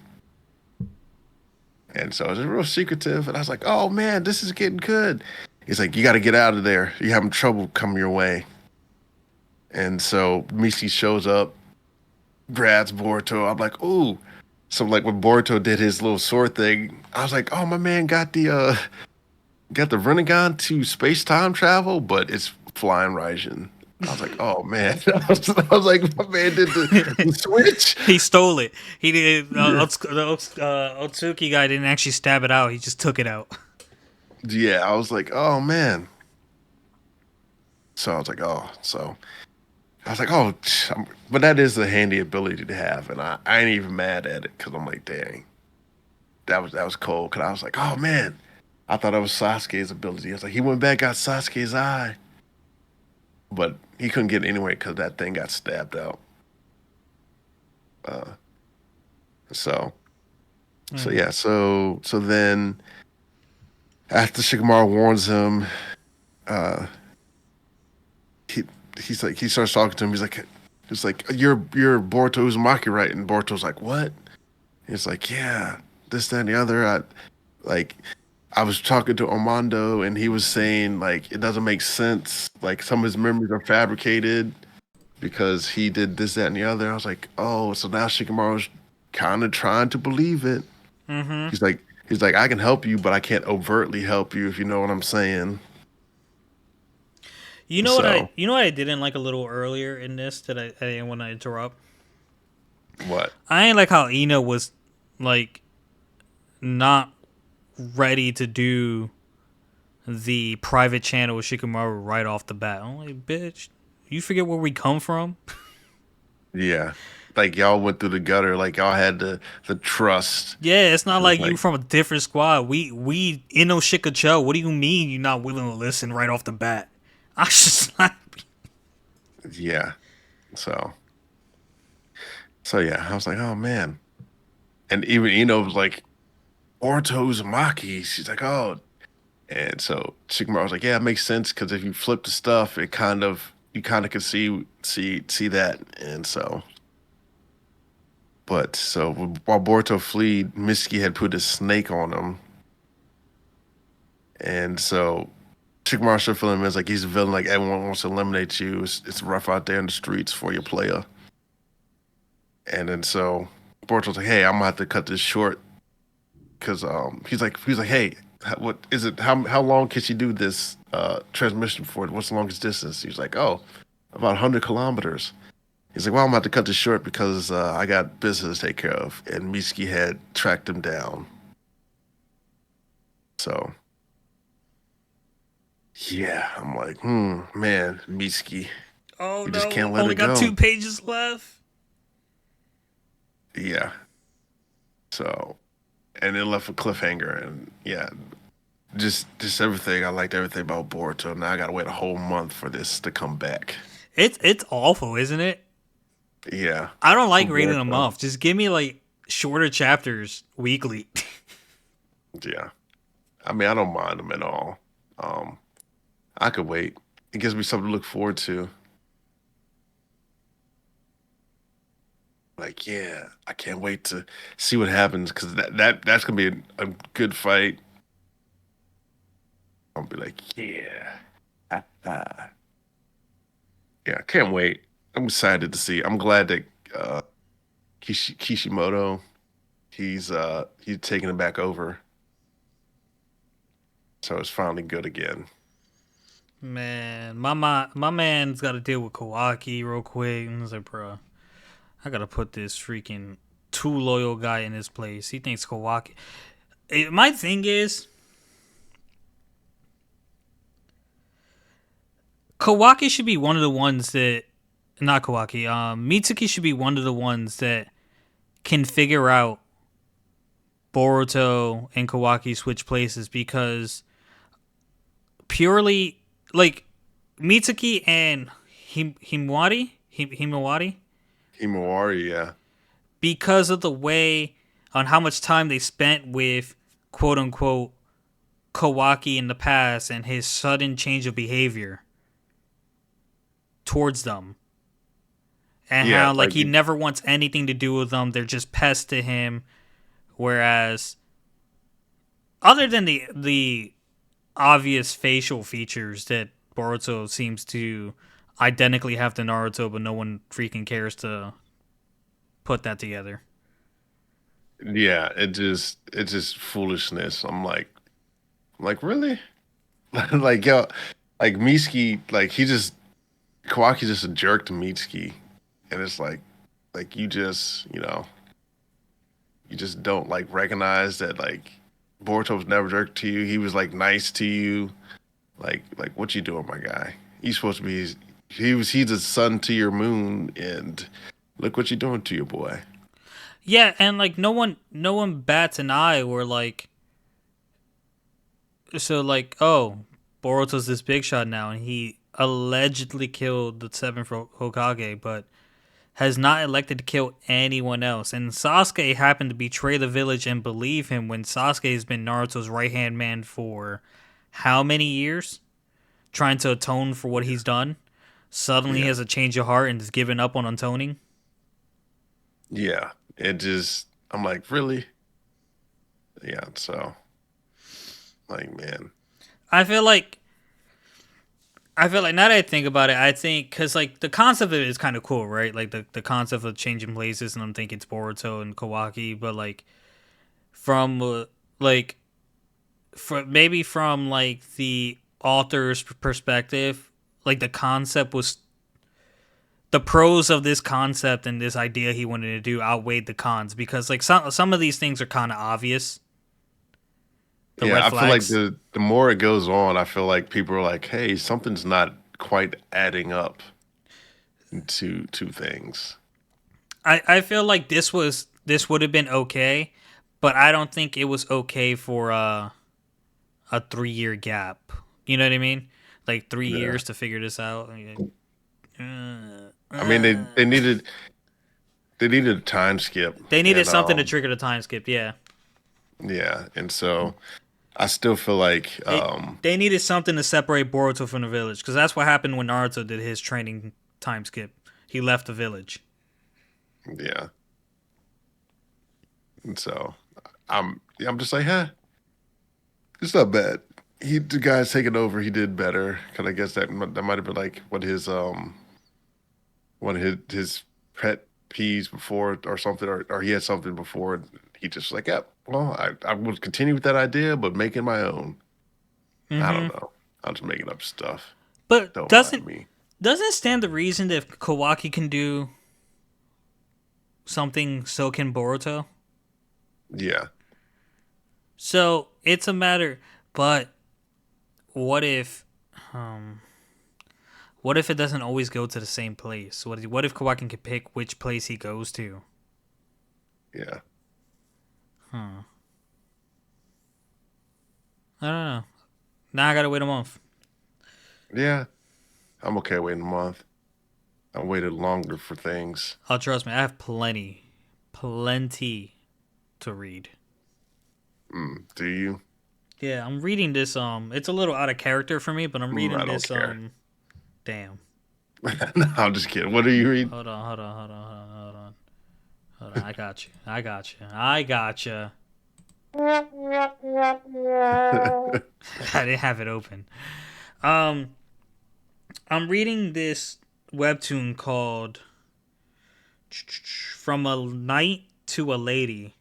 Speaker 2: And so it's real secretive. And I was like, oh man, this is getting good. He's like, you got to get out of there. You're having trouble coming your way. And so Mitsuki shows up, grabs Boruto. I'm like, ooh. So like when Boruto did his little sword thing, I was like, oh, my man got the Rinnegan to space time travel, but it's flying Raijin. I was like, oh man. I was like, my man did the switch.
Speaker 1: He stole it. He did.
Speaker 2: Yeah.
Speaker 1: Otsuki guy didn't actually stab it out. He just took it out.
Speaker 2: Yeah, I was like, oh man. So I was like, oh, but that is a handy ability to have, and I ain't even mad at it because I'm like, dang, that was cold. Because I was like, oh man, I thought that was Sasuke's ability. I was like, he went back, got Sasuke's eye, but he couldn't get it anyway because that thing got stabbed out. Uh, so so
Speaker 1: Mm.
Speaker 2: yeah, so then after Shikamaru warns him, uh, he he's like he starts talking to him. He's like, you're Boruto Uzumaki, right? And Boruto's like, what? He's like, yeah, this, that, and the other. Like, I was talking to Armando, and he was saying like it doesn't make sense. Like some of his memories are fabricated because he did this, that, and the other. I was like, oh, so now Shikamaru's kind of trying to believe it.
Speaker 1: Mm-hmm.
Speaker 2: He's like, I can help you, but I can't overtly help you if you know what I'm saying.
Speaker 1: You know what I?
Speaker 2: So
Speaker 1: You know what I didn't like a little earlier in this that I didn't want to interrupt.
Speaker 2: what?
Speaker 1: I ain't like how Ina was like not ready to do the private channel with Shikamaru right off the bat. I'm like, bitch, you forget where we come from?
Speaker 2: Yeah, like y'all went through the gutter. Like y'all had the trust.
Speaker 1: Yeah, it's not
Speaker 2: It was
Speaker 1: like you
Speaker 2: like,
Speaker 1: from a different squad. We in Oshikacho. What do you mean you're not willing to listen right off the bat? I was just like,
Speaker 2: yeah. So yeah, I was like, oh man. And even was like, Boruto Uzumaki. She's like, oh. And so Shikamaru was like, yeah, it makes sense because if you flip the stuff, you kind of can see that. And so, but so while Boruto fled, Mitsuki had put a snake on him, and so Shikamaru started feeling him as like he's a villain, like everyone wants to eliminate you. It's rough out there in the streets for your player. And then so Boruto's like, hey, I'm gonna have to cut this short because he's like, hey, what is it? How long can she do this transmission for? What's the longest distance? He's like, oh, about 100 kilometers. He's like, well, I'm about to cut this short because I got business to take care of. And Mitsuki had tracked him down. So yeah, I'm like, man, Mitsuki,
Speaker 1: oh
Speaker 2: you just
Speaker 1: no,
Speaker 2: can't let
Speaker 1: only
Speaker 2: it
Speaker 1: got
Speaker 2: go.
Speaker 1: 2 pages left.
Speaker 2: Yeah. So and it left a cliffhanger, and yeah, just everything. I liked everything about Boruto. Now I gotta wait a whole month for this to come back.
Speaker 1: It's awful, isn't it?
Speaker 2: Yeah,
Speaker 1: I don't
Speaker 2: for
Speaker 1: like reading a
Speaker 2: Boruto.
Speaker 1: month. Just give me like shorter chapters weekly.
Speaker 2: Yeah, I mean I don't mind them at all. Um, I could wait. It gives me something to look forward to. Like, yeah, I can't wait to see what happens because that's gonna be a good fight. I'll be like, yeah, yeah, I can't wait. I'm excited to see. I'm glad that uh, Kishimoto he's taking it back over, so it's finally good again.
Speaker 1: Man, my man's got to deal with Kawaki real quick. And I was like, bro, I gotta put this freaking too loyal guy in his place. He thinks Kawaki. My thing is, Kawaki should be one of the ones that, not Kawaki. Mitsuki should be one of the ones that can figure out Boruto and Kawaki switch places because purely like Mitsuki and Himawari,
Speaker 2: Himawari, yeah,
Speaker 1: because of the way on how much time they spent with quote unquote Kawaki in the past and his sudden change of behavior towards them. And
Speaker 2: yeah,
Speaker 1: how like
Speaker 2: like
Speaker 1: he never wants anything to do with them. They're just pests to him. Whereas other than the obvious facial features that Boruto seems to identically have to Naruto, but no one freaking cares to put that together.
Speaker 2: yeah, it's just foolishness. I'm like really, like yo, like Miski, like he just Kawaki's just a jerk to Mitsuki, and it's like you just don't like recognize that like Boruto was never jerk to you. He was like nice to you. Like what you doing, my guy? He's supposed to be. He's the sun to your moon, and look what you're doing to your boy.
Speaker 1: Yeah, and like no one bats an eye or like so like oh Boruto's this big shot now and he allegedly killed the seventh Hokage, but has not elected to kill anyone else. And Sasuke happened to betray the village and believe him when Sasuke has been Naruto's right hand man for how many years? Trying to atone for what he's done. Suddenly he
Speaker 2: Yeah,
Speaker 1: has a change of heart and is giving up on atoning.
Speaker 2: yeah. It just I'm like really, yeah. So like man,
Speaker 1: I feel like now that I think about it, I think because like the concept of it is kind of cool, right? Like the concept of changing places, and I'm thinking it's Boruto and Kawaki, but like from like maybe from like the author's perspective, like the concept was the pros of this concept and this idea he wanted to do outweighed the cons because like some of these things are kind of obvious, the red
Speaker 2: yeah. I feel like
Speaker 1: flags.
Speaker 2: the more it goes on, I feel like people are like, hey, something's not quite adding up to things.
Speaker 1: I feel like this would have been okay, but I don't think it was okay for a 3 year gap. You know what I mean? Like three
Speaker 2: Yeah.
Speaker 1: years to figure this out.
Speaker 2: I mean, they needed a time skip,
Speaker 1: They needed
Speaker 2: and
Speaker 1: something to trigger the time skip. Yeah,
Speaker 2: yeah, and so I still feel like
Speaker 1: they needed something to separate Boruto from the village because that's what happened when Naruto did his training time skip. He left the village.
Speaker 2: yeah, and so I'm just like, huh, it's not bad. The guy's taking over. He did better. Cause I guess that might have been like one of his pet peeves before or something, or he had something before. He just like, yeah, well, I will continue with that idea, but make it my own. I don't
Speaker 1: Mm-hmm.
Speaker 2: know. I'm just making up stuff.
Speaker 1: But
Speaker 2: Don't mind me.
Speaker 1: doesn't it stand the reason that if Kawaki can do something, so can Boruto?
Speaker 2: Yeah.
Speaker 1: So it's a matter. But what if, um, what if it doesn't always go to the same place? What if Kawaki can pick which place he goes to?
Speaker 2: Yeah.
Speaker 1: Huh. I don't know. Now I gotta wait a month.
Speaker 2: Yeah. I'm okay waiting a month. I waited longer for things.
Speaker 1: Oh, trust me, I have plenty to read.
Speaker 2: Do you?
Speaker 1: Yeah, I'm reading this. It's a little out of character for me, but I'm reading
Speaker 2: I don't
Speaker 1: this.
Speaker 2: care.
Speaker 1: Damn.
Speaker 2: No, I'm just kidding. What are you reading?
Speaker 1: Hold on. I got you. I got you. I didn't have it open. Um, I'm reading this webtoon called "From a Knight to a Lady,"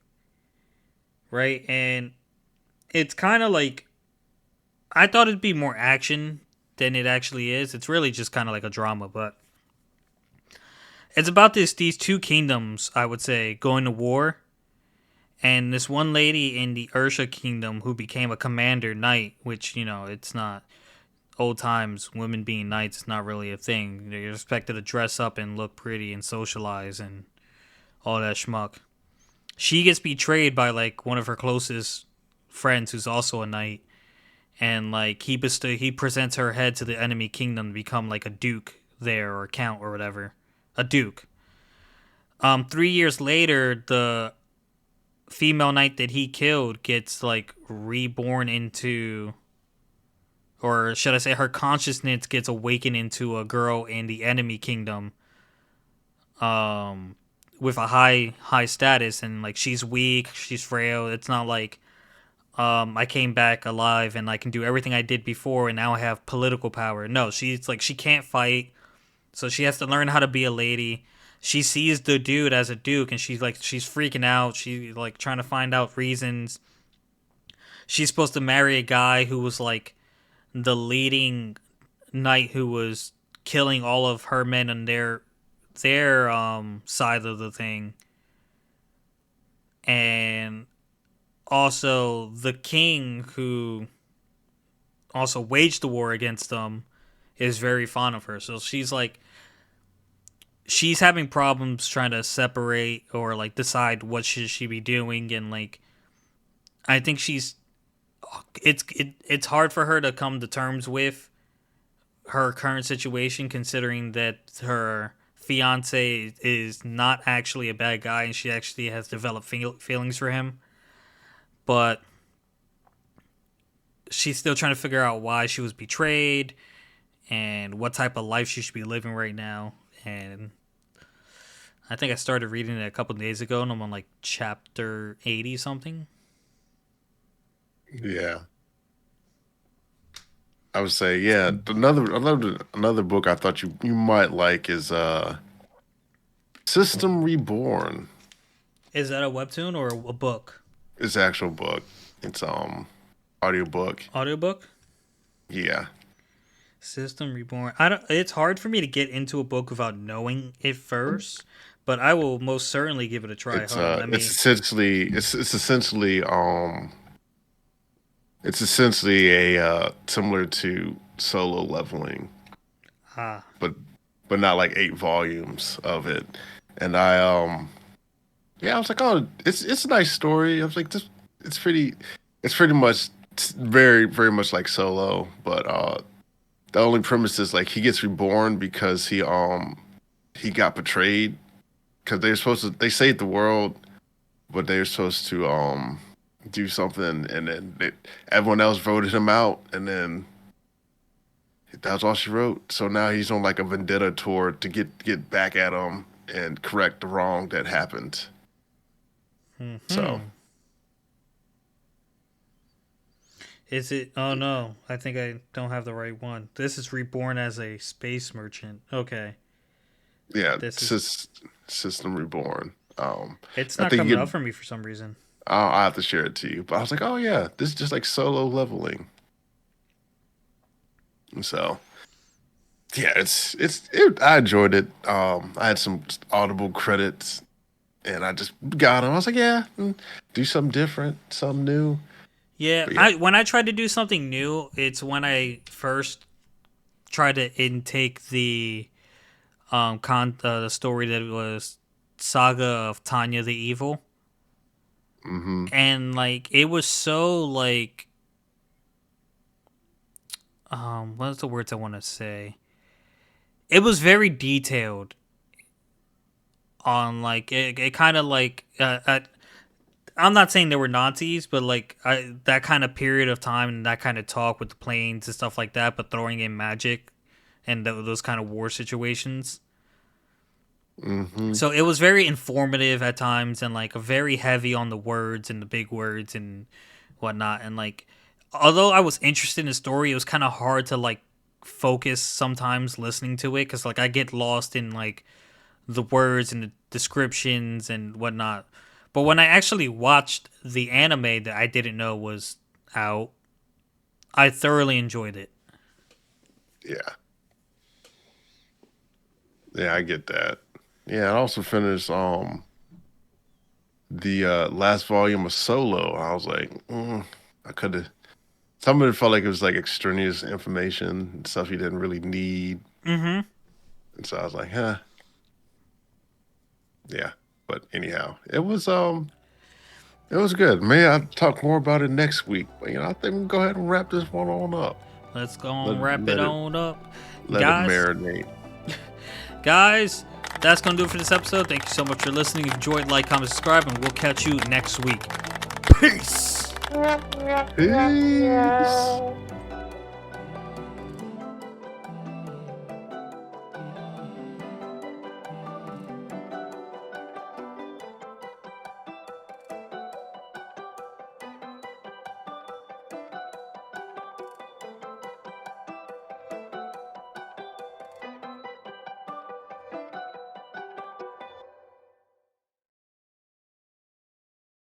Speaker 1: right? And it's kind of like I thought it'd be more action than it actually is. It's really just kind of like a drama, but it's about these two kingdoms, I would say, going to war, and this one lady in the Ursha kingdom who became a commander knight, which it's not old times. Women being knights is not really a thing. They're expected to dress up and look pretty and socialize and all that schmuck. She gets betrayed by like one of her closest friends, who's also a knight, and like he presents her head to the enemy kingdom to become like a duke there or count or whatever, a duke. 3 years later, the female knight that he killed gets like reborn into, or should I say, her consciousness gets awakened into a girl in the enemy kingdom, um, with a high status, and like she's weak, she's frail. It's not like I came back alive and I can do everything I did before and now I have political power. No, she's like she can't fight, so she has to learn how to be a lady. She sees the dude as a duke and she's freaking out. She like trying to find out reasons. She's supposed to marry a guy who was like the leading knight who was killing all of her men on their side of the thing, and also the king who also waged the war against them is very fond of her. So she's having problems trying to separate or like decide what should she be doing, and like I think it's hard for her to come to terms with her current situation, considering that her fiance is not actually a bad guy and she actually has developed feelings for him, but she's still trying to figure out why she was betrayed and what type of life she should be living right now. And I think I started reading it a couple of days ago, and I'm on like chapter 80 something.
Speaker 2: Yeah. I would say, yeah. Another book I thought you might like is System Reborn.
Speaker 1: Is that a webtoon or a book?
Speaker 2: It's an actual book. It's audiobook.
Speaker 1: Audiobook?
Speaker 2: Yeah.
Speaker 1: System Reborn. I don't. It's hard for me to get into a book without knowing it first, but I will most certainly give it a try.
Speaker 2: It's essentially a similar to Solo Leveling,
Speaker 1: ah
Speaker 2: but not like 8 volumes of it. And yeah, I was like, oh, it's a nice story. I was like, this it's pretty much very very much like Solo, but the only premise is like he gets reborn because he got betrayed because they saved the world, but they're supposed to do something, and then everyone else voted him out, and then that's all she wrote. So now he's on like a vendetta tour to get back at him and correct the wrong that happened. So
Speaker 1: is it? Oh no, I think I don't have the right one. This is Reborn as a Space Merchant. Okay.
Speaker 2: Yeah, System Reborn.
Speaker 1: It's
Speaker 2: I
Speaker 1: not
Speaker 2: think
Speaker 1: coming up for me for some reason.
Speaker 2: I'll have to share it to you. But I was like, oh yeah, this is just like Solo Leveling. And so yeah, I enjoyed it. I had some Audible credits, and I just got them. I was like, yeah, do something different, something new.
Speaker 1: Yeah,
Speaker 2: Yeah.
Speaker 1: when I try to do something new, it's when I first try to intake the the story that was Saga of Tanya the Evil.
Speaker 2: Mm-hmm.
Speaker 1: And like it was so like what's the words I want to say? It was very detailed on like it kind of like I'm not saying they were Nazis, but like that kind of period of time and that kind of talk with the planes and stuff like that, but throwing in magic and those kind of war situations.
Speaker 2: Mm-hmm.
Speaker 1: So it was very informative at times and like very heavy on the words and the big words and whatnot. And like, although I was interested in the story, it was kind of hard to like focus sometimes listening to it because like I get lost in like the words and the descriptions and whatnot. But when I actually watched the anime that I didn't know was out, I thoroughly enjoyed it.
Speaker 2: Yeah. Yeah, I get that. Yeah, I also finished the last volume of Solo. I was like, I could have. Some of it felt like it was like extraneous information and stuff you didn't really need.
Speaker 1: Mm-hmm.
Speaker 2: And so I was like, huh. Yeah. But anyhow, it was good. Maybe I'll talk more about it next week. But I think we can go ahead and wrap this one on up.
Speaker 1: Let's go and wrap it on up.
Speaker 2: Let
Speaker 1: guys,
Speaker 2: it marinate.
Speaker 1: Guys, that's going to do it for this episode. Thank you so much for listening. If you enjoyed, like, comment, subscribe, and we'll catch you next week. Peace.
Speaker 2: Peace.